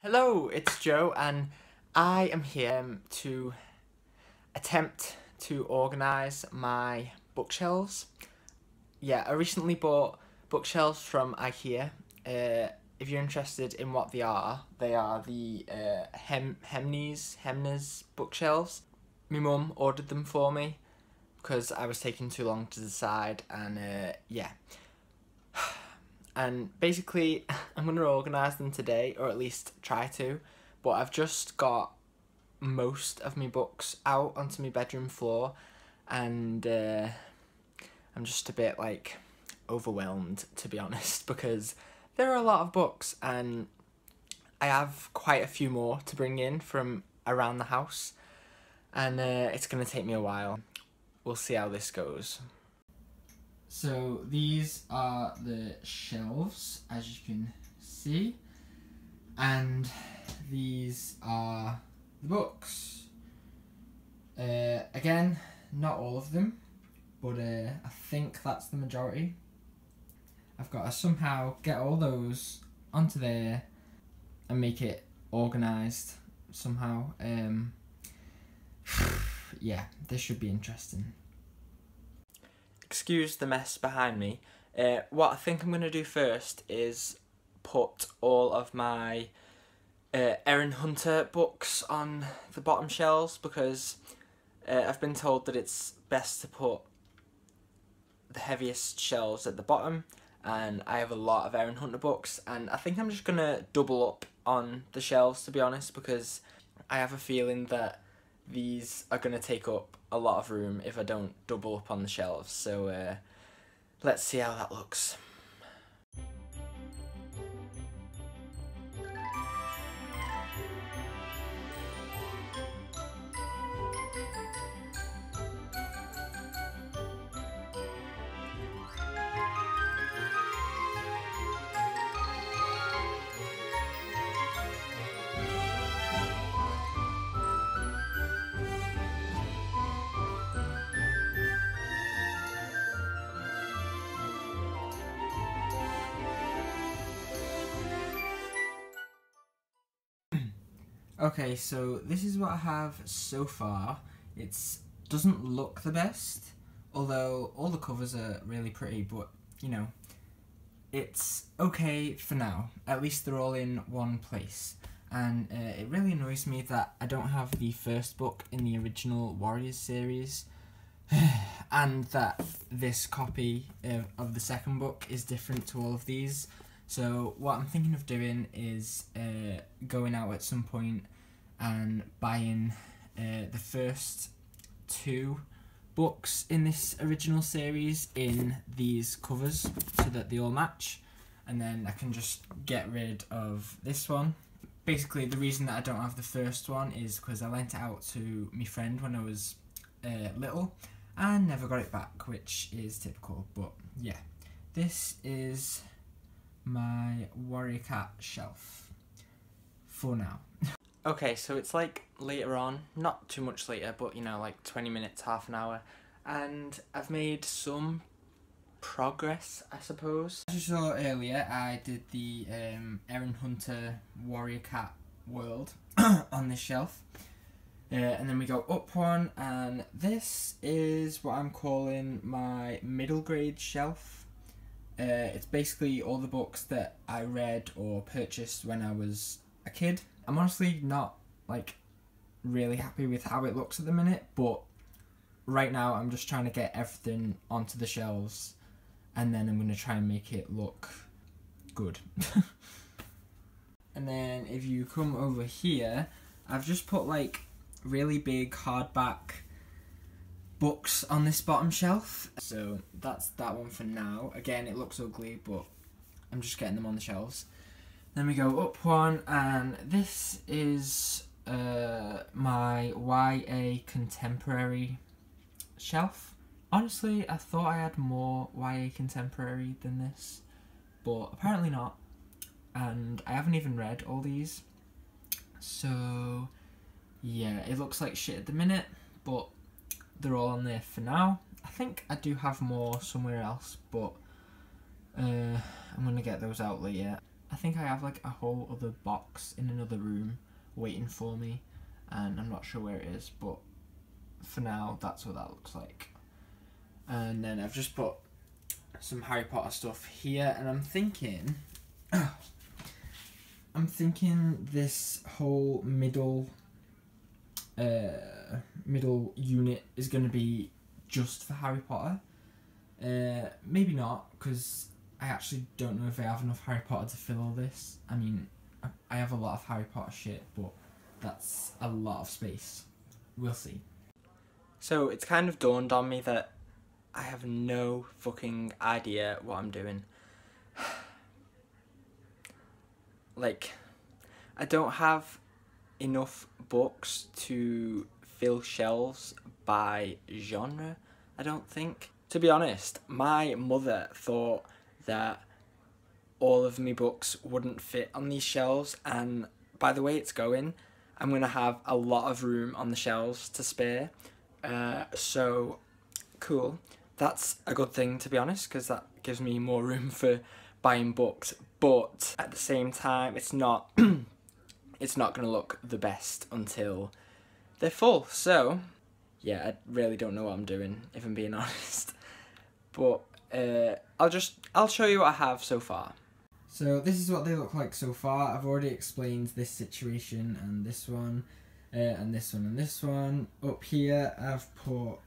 Hello, it's Joe, and I am here to attempt to organise my bookshelves. Yeah, I recently bought bookshelves from IKEA. If you're interested in what they are the Hemnes bookshelves. My mum ordered them for me because I was taking too long to decide, and yeah. And basically, I'm going to organise them today, or at least try to, but I've just got most of my books out onto my bedroom floor, and I'm just a bit, overwhelmed, to be honest, because there are a lot of books, and I have quite a few more to bring in from around the house, and it's going to take me a while. We'll see how this goes. So these are the shelves, as you can see, and these are the books. Again, not all of them, but I think that's the majority. I've got to somehow get all those onto there and make it organised somehow. Yeah, this should be interesting. Excuse the mess behind me. What I think I'm going to do first is put all of my Eren Hunter books on the bottom shelves, because I've been told that it's best to put the heaviest shelves at the bottom, and I have a lot of Eren Hunter books, and I think I'm just going to double up on the shelves, to be honest, because I have a feeling that these are going to take up a lot of room if I don't double up on the shelves, so let's see how that looks. Okay, so this is what I have so far. It doesn't look the best, although all the covers are really pretty, but, you know, it's okay for now. At least they're all in one place. And it really annoys me that I don't have the first book in the original Warriors series, and that this copy of the second book is different to all of these. So what I'm thinking of doing is going out at some point and buying the first two books in this original series in these covers so that they all match, and then I can just get rid of this one. Basically, the reason that I don't have the first one is because I lent it out to my friend when I was little and never got it back, which is typical, but yeah. This is my Warrior Cat shelf for now. Okay, so it's later on, not too much later, but 20 minutes, half an hour, and I've made some progress, I suppose. As you saw earlier, I did the Eren Hunter Warrior Cat world on this shelf, and then we go up one, and this is what I'm calling my middle grade shelf. It's basically all the books that I read or purchased when I was a kid. I'm honestly not really happy with how it looks at the minute, but right now I'm just trying to get everything onto the shelves, and then I'm going to try and make it look good. And then if you come over here, I've just put really big hardback books on this bottom shelf. So that's that one for now. Again, it looks ugly, but I'm just getting them on the shelves. Then we go up one, and this is my YA contemporary shelf. Honestly, I thought I had more YA contemporary than this, but apparently not. And I haven't even read all these. So yeah, it looks like shit at the minute, but they're all on there for now. I think I do have more somewhere else, but I'm going to get those out later. I think I have like a whole other box in another room waiting for me, and I'm not sure where it is, but for now that's what that looks like. And then I've just put some Harry Potter stuff here, and I'm thinking this whole middle unit is going to be just for Harry Potter. Maybe not, because I actually don't know if I have enough Harry Potter to fill all this. I mean, I have a lot of Harry Potter shit, but that's a lot of space. We'll see. So it's kind of dawned on me that I have no fucking idea what I'm doing. Like, I don't have enough books to fill shelves by genre, I don't think. To be honest, my mother thought that all of me books wouldn't fit on these shelves, and by the way it's going, I'm going to have a lot of room on the shelves to spare. So, cool. That's a good thing, to be honest, because that gives me more room for buying books, but at the same time, it's not it's not going to look the best until they're full. So, yeah, I really don't know what I'm doing, if I'm being honest. But I'll show you what I have so far. So this is what they look like so far. I've already explained this situation and this one, and this one and this one. Up here I've put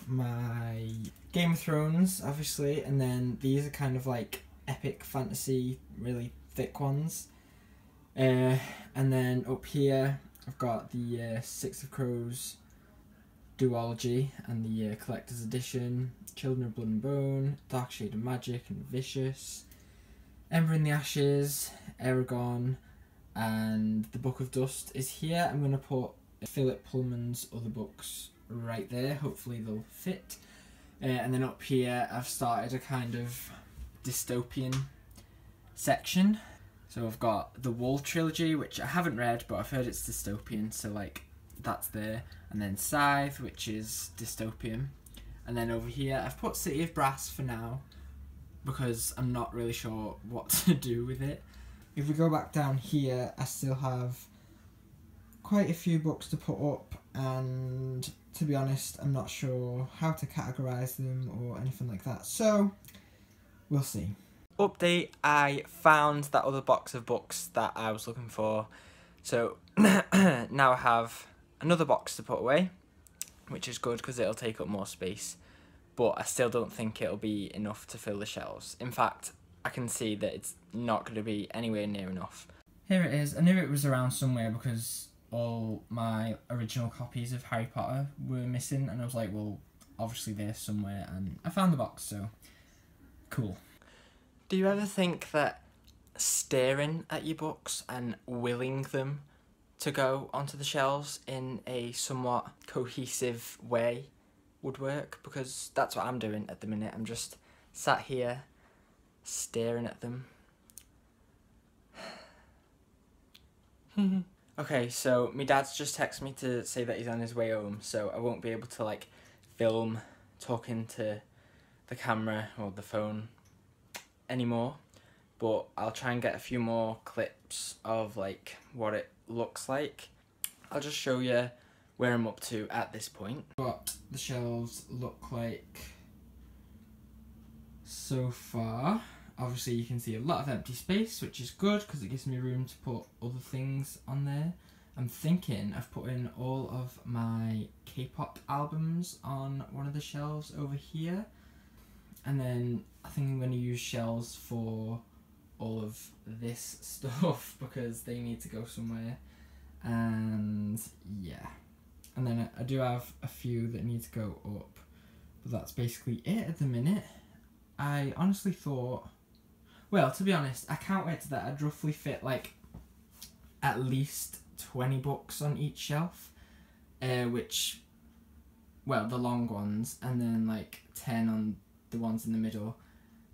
my Game of Thrones, obviously, and then these are kind of like epic fantasy, really thick ones. And then up here I've got the Six of Crows duology and the collector's edition, Children of Blood and Bone, Dark Shade of Magic and Vicious, Ember in the Ashes, Eragon, and the Book of Dust is here. I'm going to put Philip Pullman's other books right there, hopefully they'll fit. And then up here I've started a kind of dystopian section. So I've got the Wall trilogy, which I haven't read, but I've heard it's dystopian, so like that's there. And then Scythe, which is dystopian. And then over here I've put City of Brass for now, because I'm not really sure what to do with it. If we go back down here, I still have quite a few books to put up, and to be honest, I'm not sure how to categorise them or anything like that, so we'll see. Update, I found that other box of books that I was looking for, so now I have another box to put away, which is good because it'll take up more space, but I still don't think it'll be enough to fill the shelves. In fact, I can see that it's not going to be anywhere near enough. Here it is. I knew it was around somewhere because all my original copies of Harry Potter were missing, and I was like, well, obviously they're somewhere, and I found the box, so cool. Do you ever think that staring at your books and willing them to go onto the shelves in a somewhat cohesive way would work? Because that's what I'm doing at the minute. I'm just sat here staring at them. Okay, so my dad's just texted me to say that he's on his way home, so I won't be able to like film talking to the camera or the phone anymore, but I'll try and get a few more clips of like what it looks like. I'll just show you where I'm up to at this point. What the shelves look like so far. Obviously you can see a lot of empty space, which is good because it gives me room to put other things on there. I'm thinking of putting all of my Kpop albums on one of the shelves over here, and then I think I'm going to use shelves for all of this stuff because they need to go somewhere, and yeah. And then I do have a few that need to go up, but that's basically it at the minute. I honestly thought, well, to be honest, I counted that I'd roughly fit like at least 20 books on each shelf, which, well, the long ones, and then like 10 on the ones in the middle,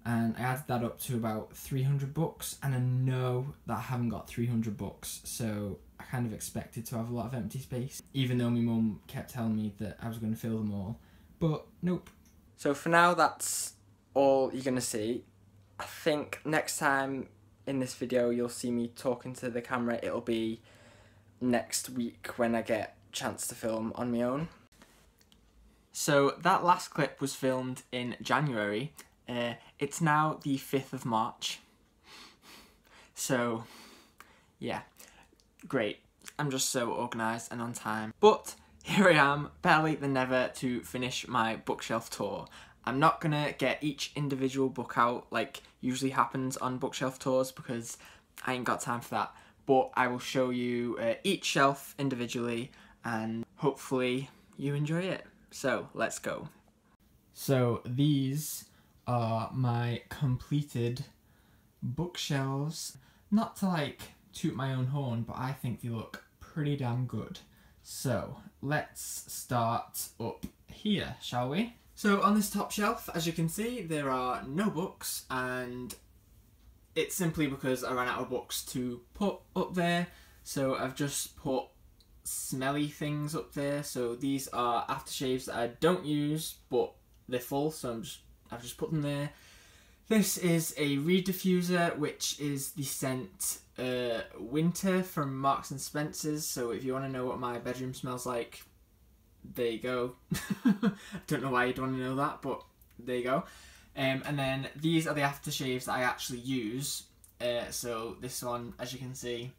and I added that up to about 300 books, and I know that I haven't got 300 books, so I kind of expected to have a lot of empty space, even though my mum kept telling me that I was going to fill them all, but nope. So for now, that's all you're going to see. I think next time in this video you'll see me talking to the camera, it'll be next week when I get a chance to film on my own. So that last clip was filmed in January. It's now the 5th of March. So, yeah, great. I'm just so organised and on time. But here I am, better late than never, to finish my bookshelf tour. I'm not gonna get each individual book out like usually happens on bookshelf tours because I ain't got time for that. But I will show you each shelf individually and hopefully you enjoy it. So, let's go. So, these are my completed bookshelves. Not to like toot my own horn, but I think they look pretty damn good. So let's start up here, shall we? So on this top shelf, as you can see, there are no books, and it's simply because I ran out of books to put up there. So I've just put smelly things up there. So these are aftershaves that I don't use, but they're full, so I've just put them there. This is a reed diffuser, which is the scent Winter from Marks and Spencer's. So if you want to know what my bedroom smells like, there you go. Don't know why you'd want to know that, but there you go. And then these are the aftershaves that I actually use. So this one, as you can see,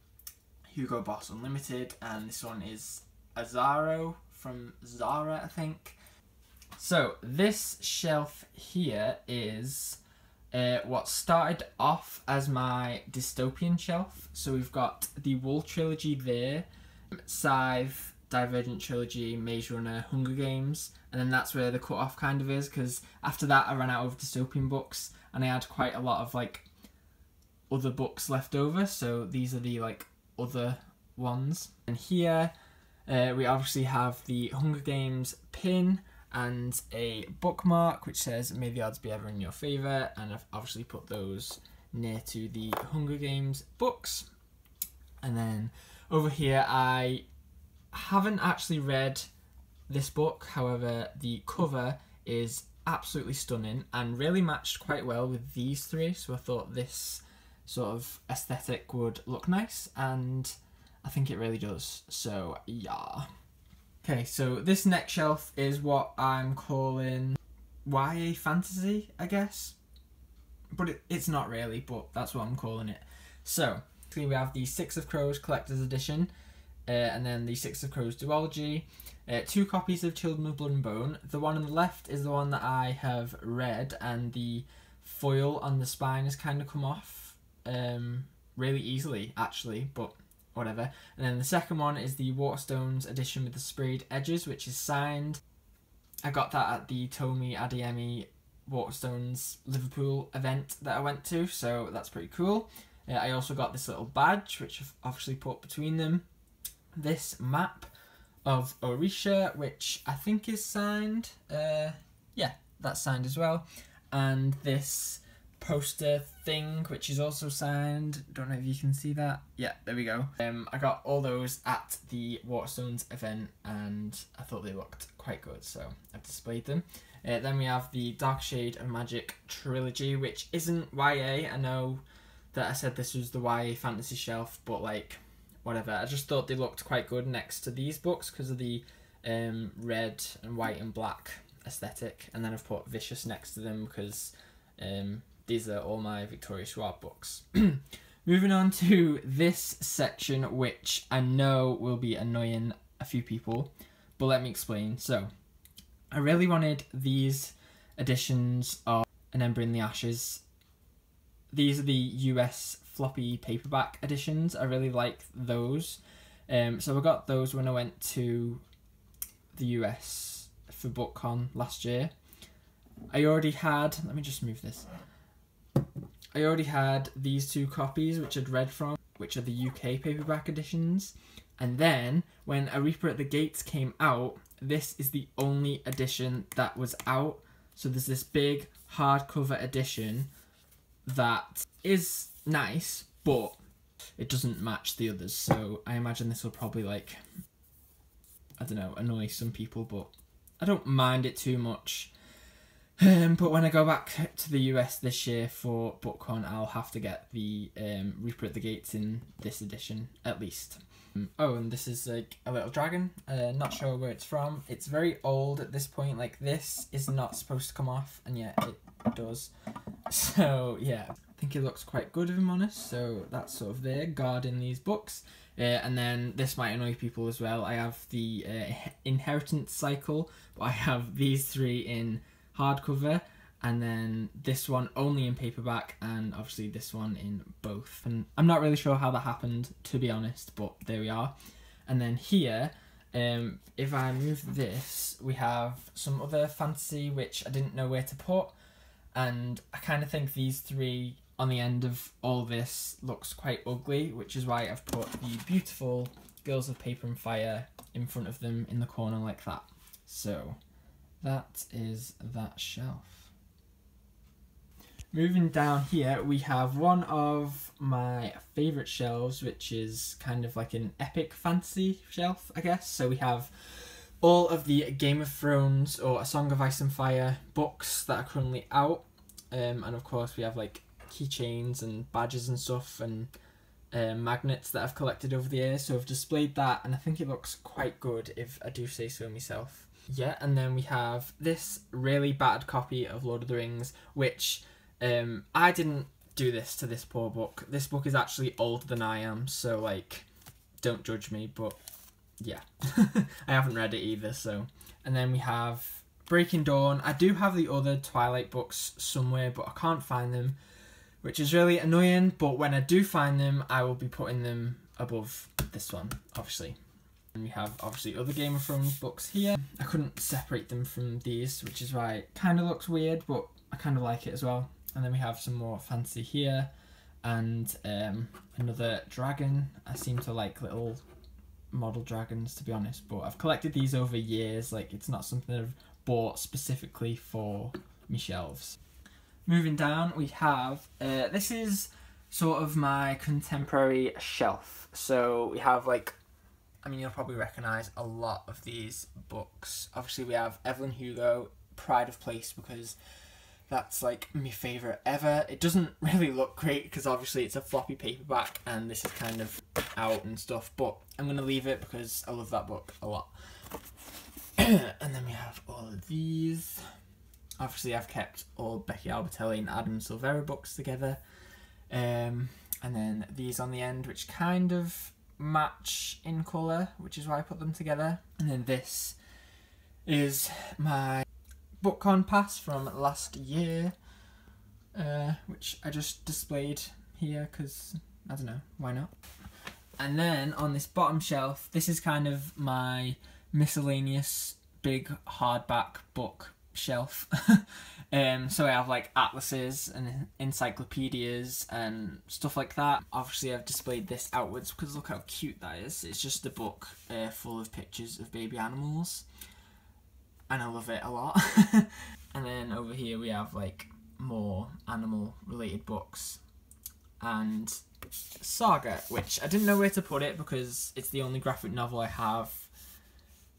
Hugo Boss Unlimited, and this one is Azaro from Zara, I think. So this shelf here is what started off as my Dystopian Shelf. So we've got the Wool trilogy there, Scythe, Divergent trilogy, Maze Runner, Hunger Games, and then that's where the cut-off kind of is, because after that I ran out of dystopian books and I had quite a lot of like other books left over, so these are the like other ones. And here we obviously have the Hunger Games pin and a bookmark which says "May the odds be ever in your favour," and I've obviously put those near to the Hunger Games books. And then over here, I haven't actually read this book, however the cover is absolutely stunning and really matched quite well with these three, so I thought this sort of aesthetic would look nice, and I think it really does, so yeah. Okay, so this next shelf is what I'm calling YA fantasy, I guess. But it's not really, but that's what I'm calling it. So, we have the Six of Crows Collector's Edition, and then the Six of Crows Duology, 2 copies of Children of Blood and Bone. The one on the left is the one that I have read, and the foil on the spine has kind of come off really easily, actually, but whatever. And then the second one is the Waterstones edition with the sprayed edges, which is signed. I got that at the Tomi Adeyemi Waterstones Liverpool event that I went to, so that's pretty cool. I also got this little badge, which I've obviously put between them. This map of Orisha, which I think is signed. Yeah, that's signed as well. And this poster thing, which is also signed. Don't know if you can see that. Yeah, there we go. I got all those at the Waterstones event and I thought they looked quite good, so I've displayed them. Then we have the Dark Shade of Magic trilogy, which isn't YA. I know that I said this was the YA fantasy shelf, but like, whatever. I just thought they looked quite good next to these books because of the red and white and black aesthetic. And then I've put Vicious next to them because these are all my Victoria Schwab books. Moving on to this section, which I know will be annoying a few people, but let me explain. So, I really wanted these editions of An Ember in the Ashes. These are the US floppy paperback editions. I really like those. So I got those when I went to the US for BookCon last year. I already had, let me just move this. I already had these 2 copies which I'd read from, which are the UK paperback editions. And then when A Reaper at the Gates came out, this is the only edition that was out. So there's this big hardcover edition that is nice, but it doesn't match the others. So I imagine this will probably, like, I don't know, annoy some people, but I don't mind it too much. But when I go back to the US this year for BookCon, I'll have to get the Reaper at the Gates in this edition, at least. Oh, and this is like a little dragon. Not sure where it's from. It's very old at this point. Like, this is not supposed to come off, and yet it does. So yeah, I think it looks quite good if I'm honest. So that's sort of there, guarding these books. And then this might annoy people as well. I have the Inheritance Cycle, but I have these three in hardcover, and then this one only in paperback, and obviously this one in both. And I'm not really sure how that happened, to be honest, but there we are. And then here, if I move this, we have some other fantasy which I didn't know where to put, and I kind of think these three on the end of all this looks quite ugly, which is why I've put the beautiful Girls of Paper and Fire in front of them in the corner like that. So that is that shelf. Moving down here, we have one of my favourite shelves, which is kind of like an epic fantasy shelf, I guess. So we have all of the Game of Thrones or A Song of Ice and Fire books that are currently out. And of course we have like keychains and badges and stuff, and magnets that I've collected over the years. So I've displayed that, and I think it looks quite good if I do say so myself. Yeah, and then we have this really battered copy of Lord of the Rings, which I didn't do this to this poor book. This book is actually older than I am, so like, don't judge me, but yeah. I haven't read it either, so. And then we have Breaking Dawn. I do have the other Twilight books somewhere, but I can't find them, which is really annoying, but when I do find them, I will be putting them above this one, obviously. And we have, obviously, other Game of Thrones books here. I couldn't separate them from these, which is why it kind of looks weird, but I kind of like it as well. And then we have some more fantasy here, and another dragon. I seem to like little model dragons, to be honest, but I've collected these over years. Like, it's not something I've bought specifically for my shelves. Moving down, we have, this is sort of my contemporary shelf. So we have like, I mean, you'll probably recognise a lot of these books. Obviously we have Evelyn Hugo, Pride of Place, because that's like my favourite ever. It doesn't really look great because obviously it's a floppy paperback and this is kind of out and stuff, but I'm going to leave it because I love that book a lot. And then we have all of these. Obviously I've kept all Becky Albertelli and Adam Silvera books together. And then these on the end, which kind of match in colour, which is why I put them together. And then this is my BookCon pass from last year, which I just displayed here because, I don't know, why not? And then on this bottom shelf, this is kind of my miscellaneous big hardback book shelf. So I have like atlases and encyclopedias and stuff like that. Obviously I've displayed this outwards because look how cute that is. It's just a book full of pictures of baby animals, and I love it a lot. And then over here we have like more animal related books and Saga, which I didn't know where to put it because it's the only graphic novel I have.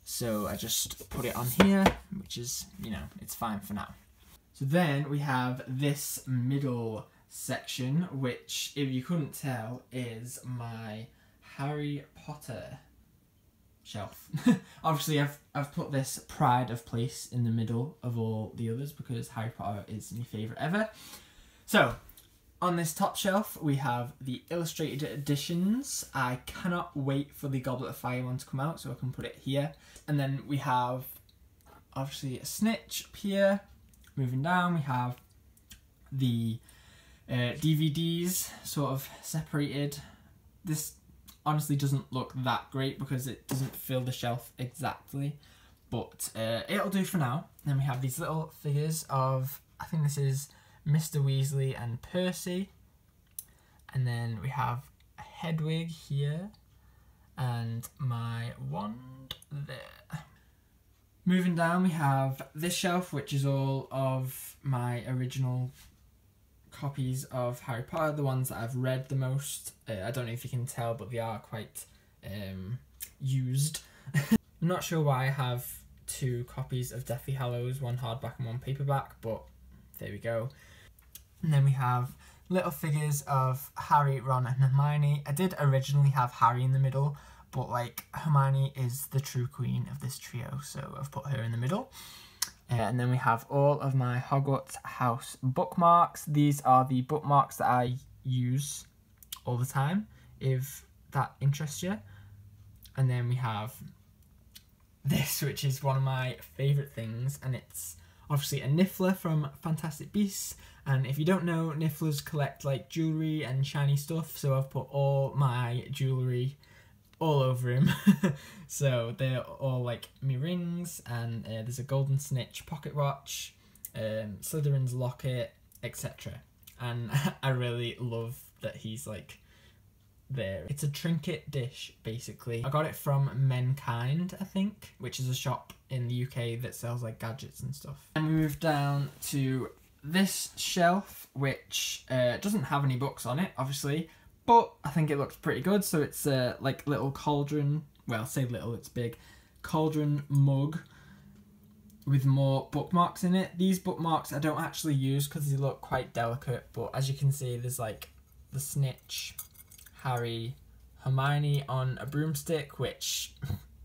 So I just put it on here, which is, you know, it's fine for now. So then we have this middle section, which, if you couldn't tell, is my Harry Potter shelf. Obviously I've put this Pride of Place in the middle of all the others because Harry Potter is my favourite ever. So on this top shelf we have the illustrated editions. I cannot wait for the Goblet of Fire one to come out so I can put it here. And then we have obviously a Snitch up here. Moving down we have the DVDs sort of separated. This honestly doesn't look that great because it doesn't fill the shelf exactly, but it'll do for now. Then we have these little figures of, I think this is Mr. Weasley and Percy, and then we have a Hedwig here and my wand there. Moving down we have this shelf, which is all of my original copies of Harry Potter, the ones that I've read the most. I don't know if you can tell, but they are quite used. I'm not sure why I have 2 copies of Deathly Hallows, 1 hardback and 1 paperback, but there we go. And then we have little figures of Harry, Ron and Hermione. I did originally have Harry in the middle, but like Hermione is the true queen of this trio, so I've put her in the middle. And then we have all of my Hogwarts house bookmarks. These are the bookmarks that I use all the time, if that interests you. And then we have this, which is one of my favourite things, and it's obviously a Niffler from Fantastic Beasts. And if you don't know, Nifflers collect like jewellery and shiny stuff, so I've put all my jewellery all over him. So they're all like me rings, and there's a golden snitch pocket watch, Slytherin's locket, etc. And I really love that he's like there. It's a trinket dish, basically. I got it from Menkind, I think, which is a shop in the UK that sells like gadgets and stuff. And we move down to this shelf, which doesn't have any books on it, obviously, but I think it looks pretty good. So it's a like little cauldron, well, say little, it's big, cauldron mug with more bookmarks in it. These bookmarks I don't actually use because they look quite delicate, but as you can see, there's like the snitch, Harry, Hermione on a broomstick, which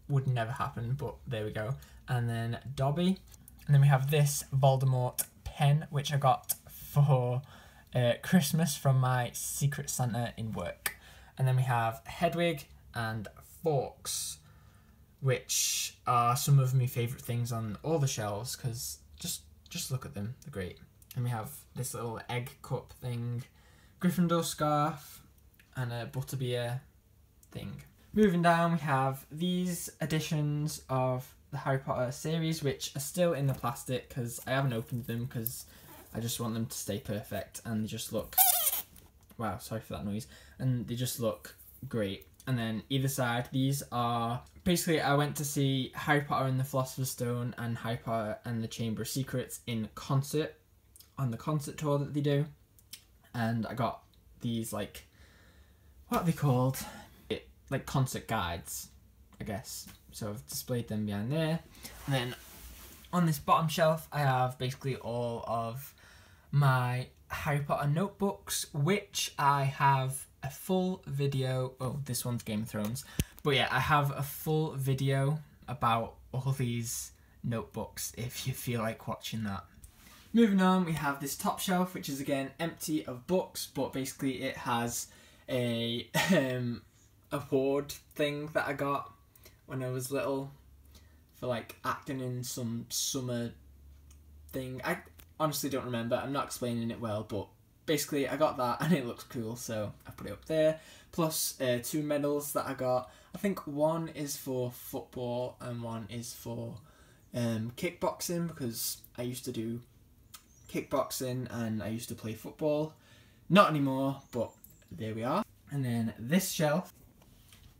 would never happen, but there we go. And then Dobby. And then we have this Voldemort pen, which I got for Christmas from my Secret Santa in work. And then we have Hedwig and Forks, which are some of my favourite things on all the shelves, because just look at them, they're great. And we have this little egg cup thing, Gryffindor scarf, and a butterbeer thing. Moving down, we have these editions of the Harry Potter series, which are still in the plastic because I haven't opened them because I just want them to stay perfect, and they just look, wow, sorry for that noise, and they just look great. And then either side, these are, basically I went to see Harry Potter and the Philosopher's Stone and Harry Potter and the Chamber of Secrets in concert, on the concert tour that they do, and I got these like, what are they called? Like concert guides, I guess. So I've displayed them behind there. And then on this bottom shelf, I have basically all of my Harry Potter notebooks, which I have a full video. Oh, this one's Game of Thrones. But yeah, I have a full video about all these notebooks if you feel like watching that. Moving on, we have this top shelf, which is again empty of books, but basically it has a award thing that I got when I was little for like acting in some summer thing. I honestly don't remember, I'm not explaining it well, but basically I got that and it looks cool, so I put it up there. Plus 2 medals that I got. I think one is for football and one is for kickboxing, because I used to do kickboxing and I used to play football. Not anymore, but there we are. And then this shelf,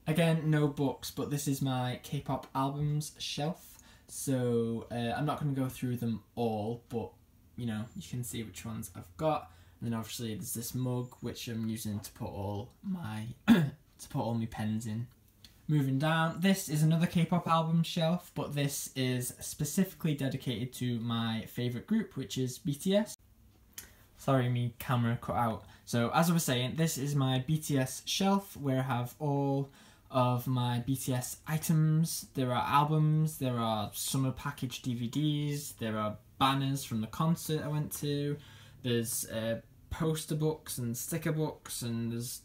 again, no books, but this is my Kpop albums shelf. So I'm not going to go through them all, but you know, you can see which ones I've got. And then obviously there's this mug, which I'm using to put all my my pens in. Moving down, this is another K-pop album shelf, but this is specifically dedicated to my favourite group, which is BTS. Sorry, me camera cut out. So as I was saying, this is my BTS shelf where I have all of my BTS items. There are albums, there are summer package DVDs, there are banners from the concert I went to, there's poster books and sticker books, and there's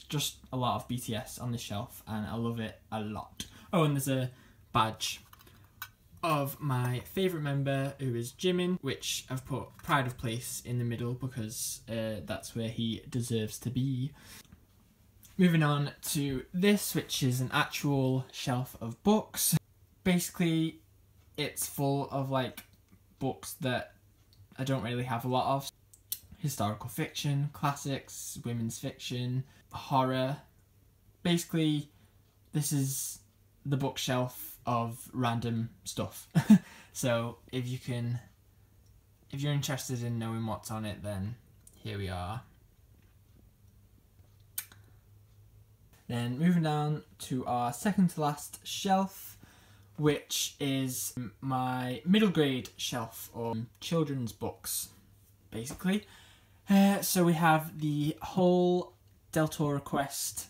just a lot of BTS on this shelf, and I love it a lot. Oh, and there's a badge of my favourite member, who is Jimin, which I've put pride of place in the middle because that's where he deserves to be. Moving on to this, which is an actual shelf of books. Basically, it's full of like books that I don't really have a lot of. Historical fiction, classics, women's fiction, horror. Basically, this is the bookshelf of random stuff. So if you're interested in knowing what's on it, then here we are. Then moving down to our second to last shelf, which is my middle grade shelf of children's books, basically. So we have the whole Del Toro Quest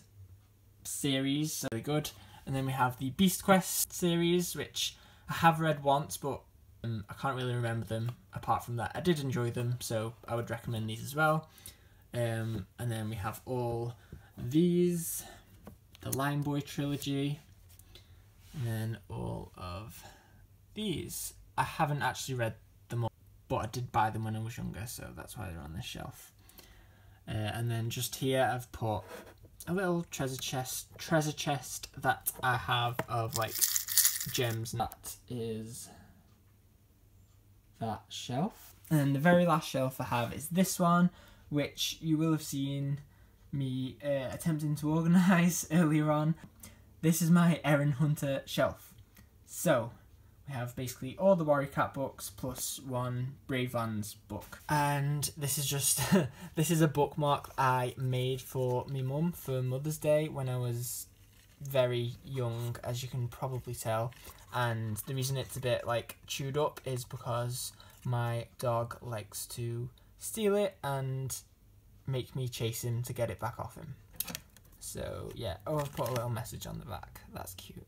series, really good, and then we have the Beast Quest series, which I have read once, but I can't really remember them. Apart from that, I did enjoy them, so I would recommend these as well. And then we have all these, the Lion Boy trilogy, and then all of these. I haven't actually read them all, but I did buy them when I was younger, so that's why they're on this shelf. And then just here I've put a little treasure chest that I have of like gems, and that is that shelf. And the very last shelf I have is this one, which you will have seen me attempting to organise earlier on. This is my Eren Hunter shelf. So we have basically all the Warrior Cat books plus one Bravelands book. And this is just, this is a bookmark I made for me mum for Mother's Day when I was very young, as you can probably tell. And the reason it's a bit like chewed up is because my dog likes to steal it and make me chase him to get it back off him. So yeah, oh, I've put a little message on the back. That's cute.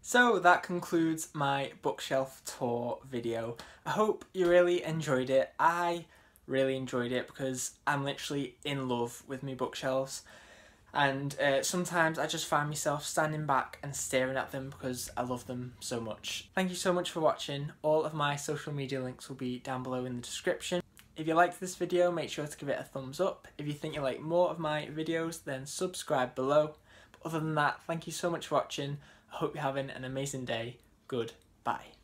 So that concludes my bookshelf tour video. I hope you really enjoyed it. I really enjoyed it because I'm literally in love with my bookshelves, and sometimes I just find myself standing back and staring at them because I love them so much. Thank you so much for watching. All of my social media links will be down below in the description. If you liked this video, make sure to give it a thumbs up. If you think you like more of my videos, then subscribe below. But other than that, thank you so much for watching. I hope you're having an amazing day. Goodbye.